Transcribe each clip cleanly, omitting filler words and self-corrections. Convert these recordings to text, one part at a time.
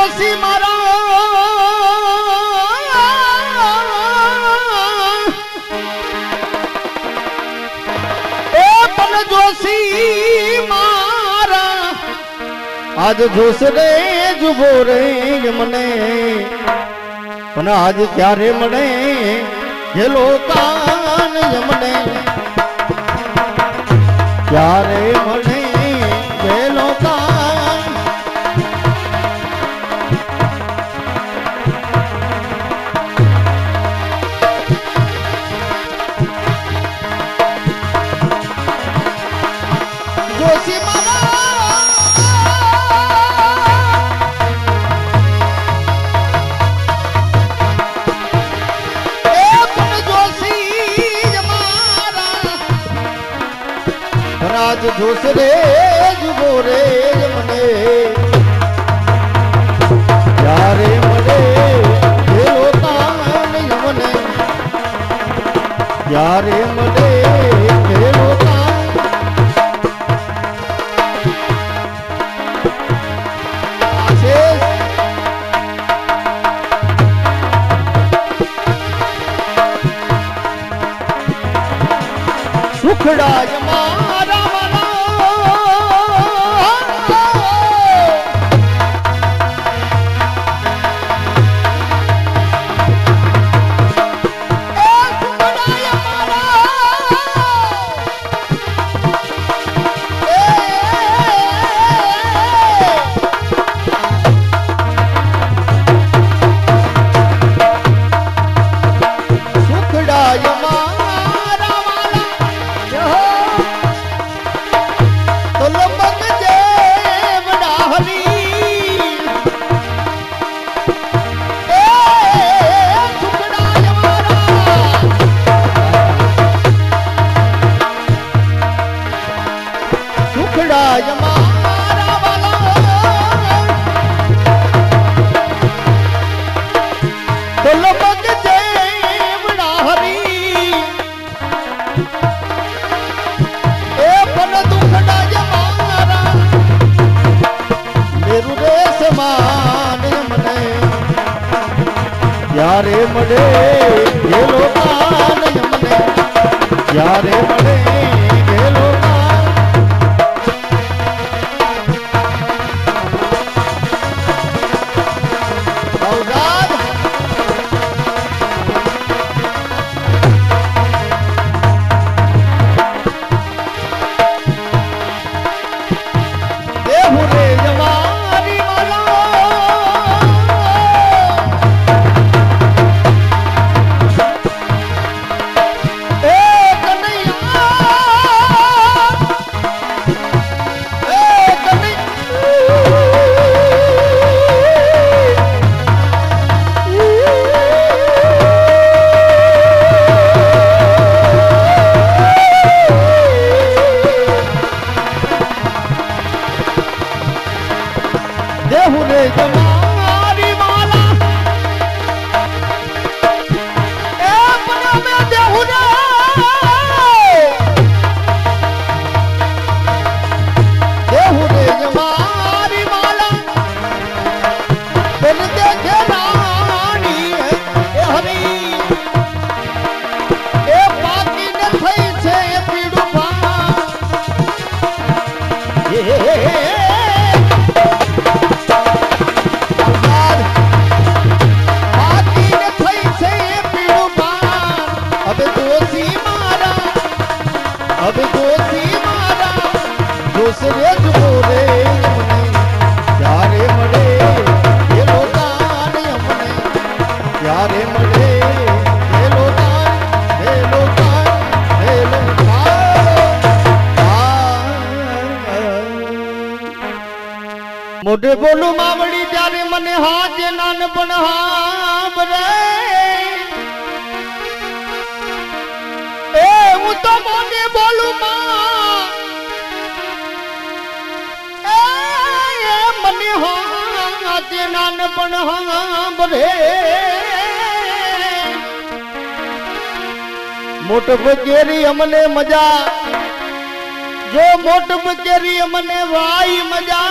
જોશી મારા એ પણ જોશી મારા આજ જોશ રે જુબો રે મને પણ આજ ક્યારે મળે હેલો કાન મને ક્યારે મળે હેલો કાન જોશી મારા એ પણ જોશી મારા પણ આજ જોશ રે જુબો રે મને ક્યારે મળે હેલો કાન મને ક્યારે મળે હેલો કાન આશીષ સુખડાય મારા ક્યારે મળે હેલો કાન મને ક્યારે મળે હેલો કાન અવદાદ દેહુ રે જમારી માલા દેહુ રે જમારી માલા એ પણ મે દેહુ રે દેહુ રે જમારી માલા બન દેખે રાણી એ હરી એ પાકી ન થઈ છે પીડું પા अब दोषी मारा दूसरे बोले क्यारे मरे ये लोकान हमने क्यारे मरे ये लोकान मोटे बोलू मावड़ी त्यारे मने हाथ नानपण हांभरे હું તો મોને બોલું માં એ મને હાથે નાનપણ હાંભરે મોટ બકેરી અમને મજા જો મોટ બકેરી અમને વાઈ મજા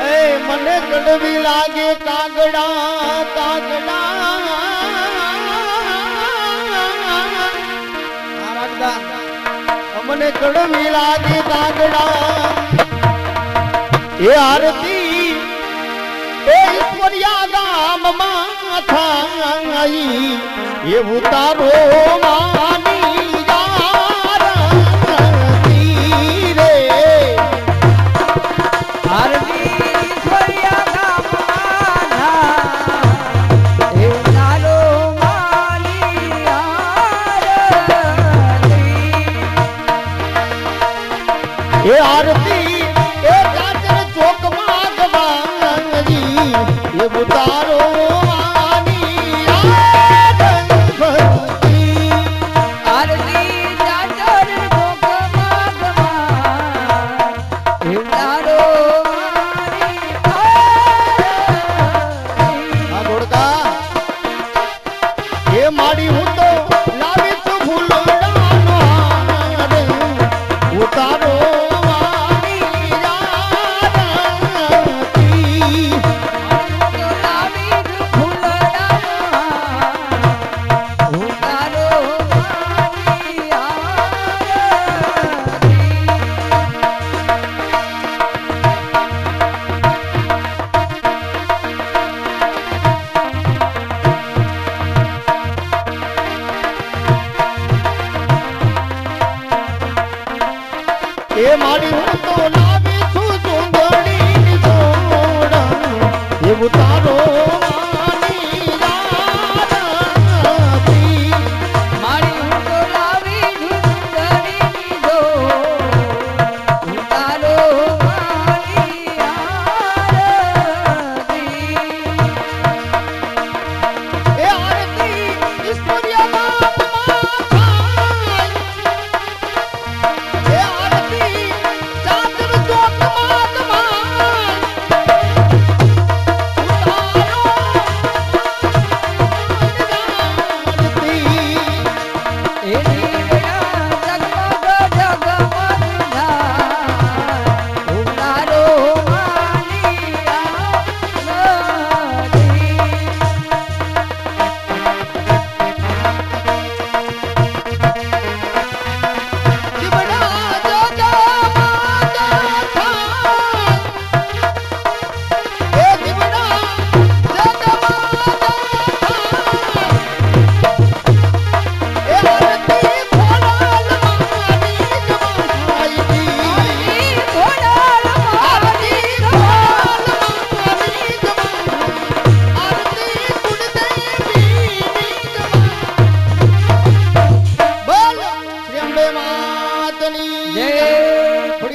એ મન મને કડવી લાગે કાગડા કાગડા મને કડવી લાગે કાગડા એ આરતી એ ઈશ્વરિયા ગામમાં થાય એ ઉતારો માની આરતી રે આરતી ઈશ્વરિયા ગામમાં થાય એ ઉતારો માની આરતી એ આરતી એ કાચર ચોકમાં ગવાજી એ ઉતારો માની આરતી આરતી ચાચર ચોકમાં ગવાય એ ઉતારો માની આરતી આ ગોળકા એ માડી હું તો લાવી છું ફૂલડાનો હાર ઉતારો એ મારી હું તો લાવી છું ચૂંદડીની જોડ એ ઉતારો માની આરતી મારી હું તો લાવી ઝુંઝડીની જોડ ઉતારો મારી આરતી એ આરતી ઈશ્વરિયા ગામમાં થાય એ આરતી ચાદર ચોકમાં ગવાય એ દીવડા જગમગ જગમગ થાય ઉતારો માની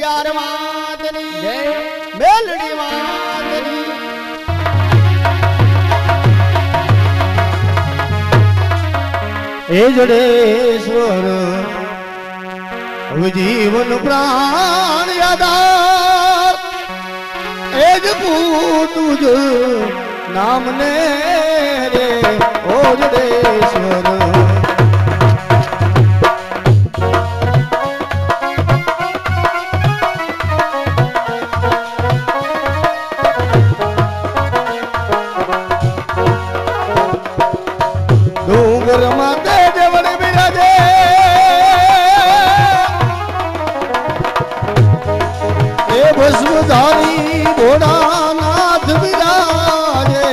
આરતી મેલડી વાતની એ જડેશ્વર હવે જીવન પ્રાણ યાદા એ જ પૂતું જ નામ ને રે ઓ જડેશ્વર ડુંગર માતે દેવળ બિરાજે એ ભસ્મધારી ભોળાનાથ બિરાજે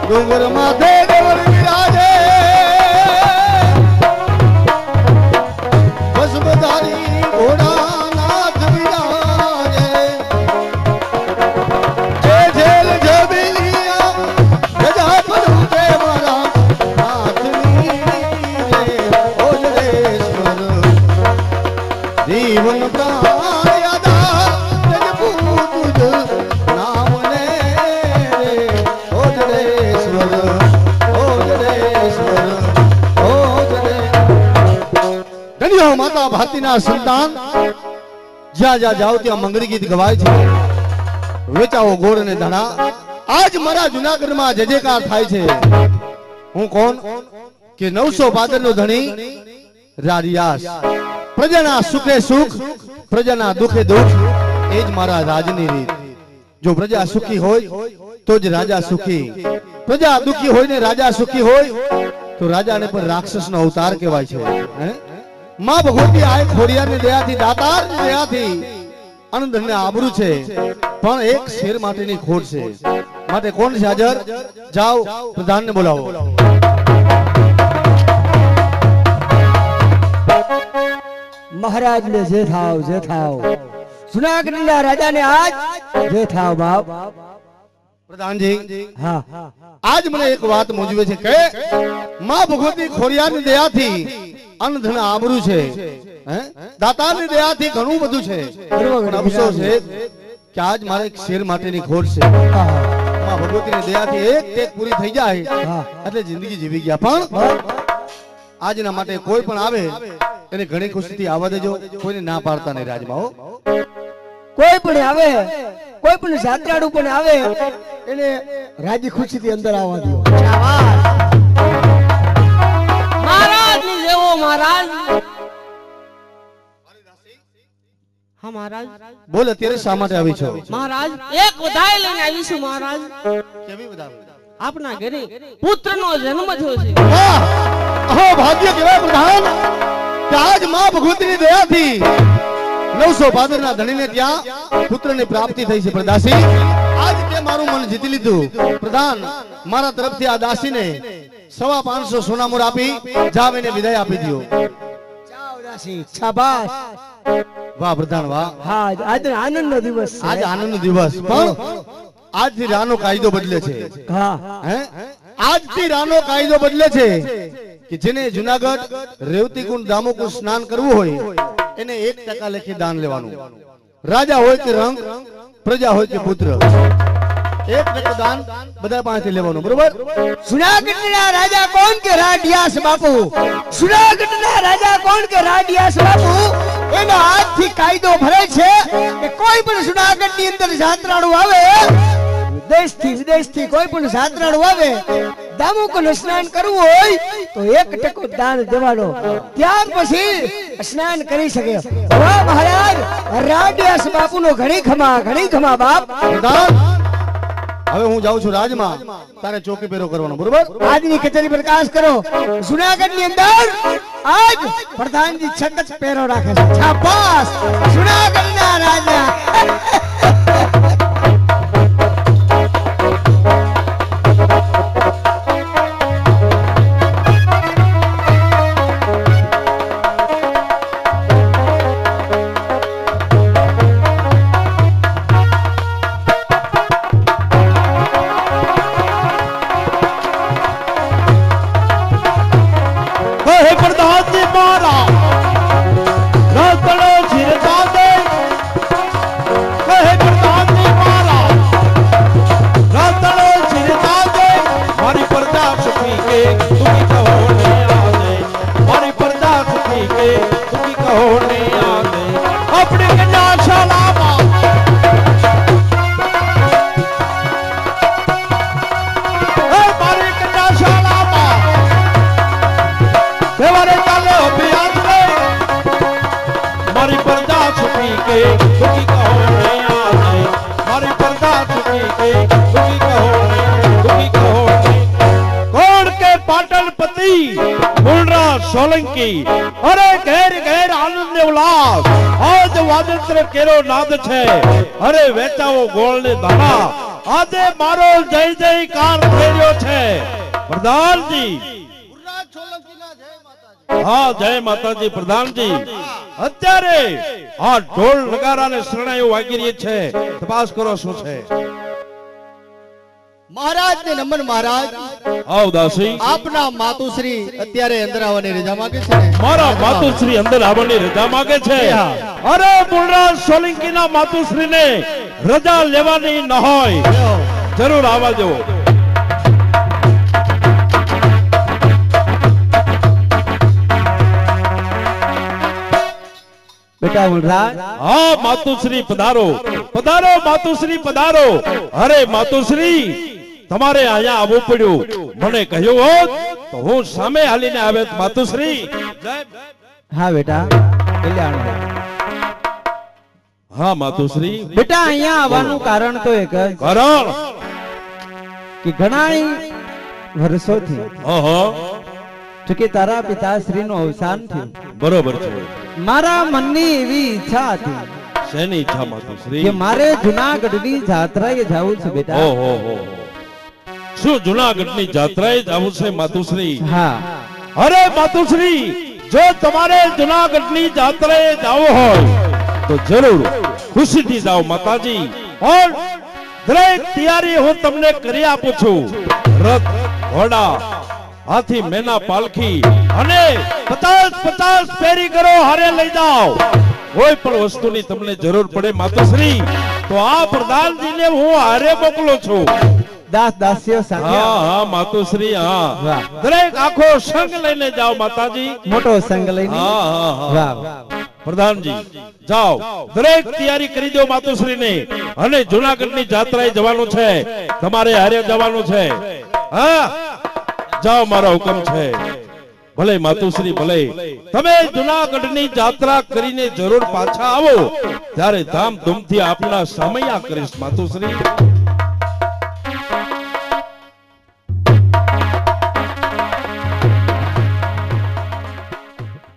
ડુંગર માતે દેવળ બિરાજે ભસ્મધારી ભોળાનાથ બિરાજે એ જેલ જબિલિયા ગજા પડું કે મારા હાથની રે ઓ જડેશ્વર જીવન પ્રાણ યાદા જજ પૂતું જ નામ ને રે ઓ જડેશ્વર ઓ જડેશ્વર ઓ ધન્યો માતા ભારતીના સંતાન જ્યાં જ્યાં જાઓ ત્યાં મંગળી ગીત ગવાય છે વેચાવો ગોળ અને ધણા આજ મારા જુનાગઢમાં જજેકાર થાય છે હું કોણ કે 900 પાદરનો ધણી રારિયાસ પ્રજાના સુખે સુખ પ્રજાના દુખે દુખ એ જ મારા રાજની રીત. જો પ્રજા સુખી હોય તો જ રાજા સુખી. પ્રજા દુખી હોય ને રાજા સુખી હોય તો રાજાને પણ રાક્ષસનો અવતાર કહેવાય છે. હે? માં ભગવતી આ ખોડિયારની દયાથી, દાતારની દયાથી આનંદને આબરૂ છે, પણ એક શેર માટેની ખોટ છે. માટે કોણ છે હાજર? જાઓ પ્રધાનને બોલાવો. મહારાજ ને જે થાવ જુનાગઢના રાજાને આજ જે થાવ બાપ. પ્રધાનજી, હા આજ મને એક વાત મૂંઝવે છે કે માં ભગવતી ખોડિયારની દયાથી અનધન આબરૂ છે, હે? દાતાની દયાથી ઘણું બધું છે, પણ અફસોસ છે કે આજ મારે એક શેર માટેની ખોટ છે. માં ભગવતીની દયાથી એક ટેક પૂરી થઈ જાય એટલે જિંદગી જીવી ગયા. પણ આજના માટે કોઈ પણ આવે એને ઘણી ખુશીથી આવવા દેજો, કોઈને ના પાડતા નહીં રાજમાં. હો, કોઈ પણ આવે, કોઈ પણ જાત્રાળુ પણ આવે એને રાજી ખુશીથી અંદર આવવા દો. મહારાજ ને લેવો મહારાજ. હા મહારાજ. બોલ અત્યારે શા માટે આવી છો? મહારાજ એક વધાઈ લઈને આવી છું મહારાજ. કેવી વધાવી? આપના ઘરે પુત્રનો જન્મ થયો છે. વાહ! અહો ભાગ્ય કહેવાય પ્રધાન કે આજ માં ભગવતીની દયાથી 900 ભાદરના ધણીને ત્યાં પુત્રની પ્રાપ્તિ થઈ છે. પ્રદાસી, આજ તે મારું મન જીતી લીધું. પ્રધાન, મારા તરફથી આ દાસીને 550 સોનામોર આપી જાવ એને વિદાય આપી દો. શાબાશ. વાહ પ્રધાન વાહ. હા આજ આનંદનો દિવસ છે. આજ આનંદનો દિવસ, પણ આજથી રાનો કાયદો બદલે છે. હા હે? આજથી રાનો કાયદો બદલે છે કે જેને જુનાગઢ રેવતી કુંડ દામોકુંડ સ્નાન કરવું હોય એને 1% લેખે દાન લેવાનું. રાજા હોય કે રંગ, પ્રજા હોય કે પુત્ર, 1% દાન બધા પાસેથી લેવાનું. બરોબર? જુનાગઢના રાજા કોણ કે રાડિયાસ બાપુ? જુનાગઢના રાજા કોણ કે રાડિયાસ બાપુ? એનો આજથી કાયદો ભરે છે કે કોઈ પણ જુનાગઢની અંદર જાત્રાળુ આવે, દેશથી વિદેશથી કોઈ પણ જાત્રાળુ આવે, દામોકુંડ સ્નાન કરવું હોય તો 1% દાન દેવાનો, ત્યાર પછી સ્નાન કરી શકે. વાહ મહારાજ, રાડિયાસ બાપુનો ઘણી ખમા બાપ. પ્રધાન, હવે હું જાઉં છું રાજમાં, તારે ચોકી પેરો કરવાનો. બરોબર? આજની કચેરી પ્રકાશ કરો. જુનાગઢની અંદર આજ પ્રધાનજી છકચ પેરો રાખે છે. શાબાશ જુનાગઢના રાજા. સોલંકી અરે ઘેર ઘેર આનંદ ને ઉલ્લાસ, આજ વાદંત્ર કેરો નાદ છે. અરે વેચાવો ગોળ ને દાણા, આજે મારો જય જયકાર થઈ રહ્યો છે. પ્રધાનજી, હા જય માતાજી. પ્રધાનજી, અત્યારે આ ઢોલ નગારા ને શરણાઈઓ વાગી રહી છે, તપાસ કરો શું છે. મહારાજ ને નમન. મહારાજ, આવ દાસી. આપના માતુશ્રી અત્યારે અંદર આવવાની રજા માંગે છે. મારા માતુશ્રી અંદર આવવાની રજા માંગે છે. અરે મૂળરાજ સોલંકી ના માતુશ્રી ને રજા લેવાની ન હોય, જરૂર આવવા દો. બેટા મૂળરાજ. હા માતુશ્રી પધારો, પધારો માતુશ્રી પધારો. અરે માતુશ્રી, તમારે અહીંયા આવવું પડ્યું. મને કહ્યું હોત તો હું સામે હાલીને આવે. માતુશ્રી, હા બેટા, કલ્યાણ. હા માતુશ્રી બેટા અહીંયા આવવાનું કારણ તો એક જ કારણ કે ઘણા વર્ષોથી ઓહો જો કે તારા પિતાશ્રીનું અવસાન થયું, બરોબર છે. મારા મનની એવી ઈચ્છા હતી શેની ઈચ્છા માતુશ્રી? કે મારે જુનાગઢની જાત્રાએ જવું છે બેટા. ઓહો હો શું જુનાગઢની જાત્રાએ જવું છે માતુશ્રી? હા અરે માતુશ્રી, જો તમારે જુનાગઢની જાત્રાએ જવું હોય તો જરૂર ખુશીથી જાઓ માતાજી. और દરેક તૈયારી હું તમને કરી આપું છું. રથ, ઘોડા, હાથી, મેના પાલખી અને 50 ફેરી કરો હારે લઈ જાઓ. કોઈ પણ વસ્તુની તમને જરૂર પડે માતુશ્રી તો આ પ્રધાનજીને હું હારે મોકલું છું. દાસ દાસીઓ હા સાથે હા માતુશ્રી, હા વાહ. દરેક આખો સંગ લઈને જાઓ માતાજી. મોટો સંગ લઈને હા હા હા વાહ પ્રધાનજી જાઓ, દરેક તૈયારી કરી દો માતુશ્રીને. અને જુનાગઢની જાત્રાએ જવાનું છે, તમારે હારે જવાનું છે. હા જાઓ, મારો હુકમ છે. ભલે માતુશ્રી ભલે. તમે જુનાગઢની જાત્રા કરીને જરૂર પાછા આવો ત્યારે ધામધૂમથી આપના સમયા કરીશ માતુશ્રી.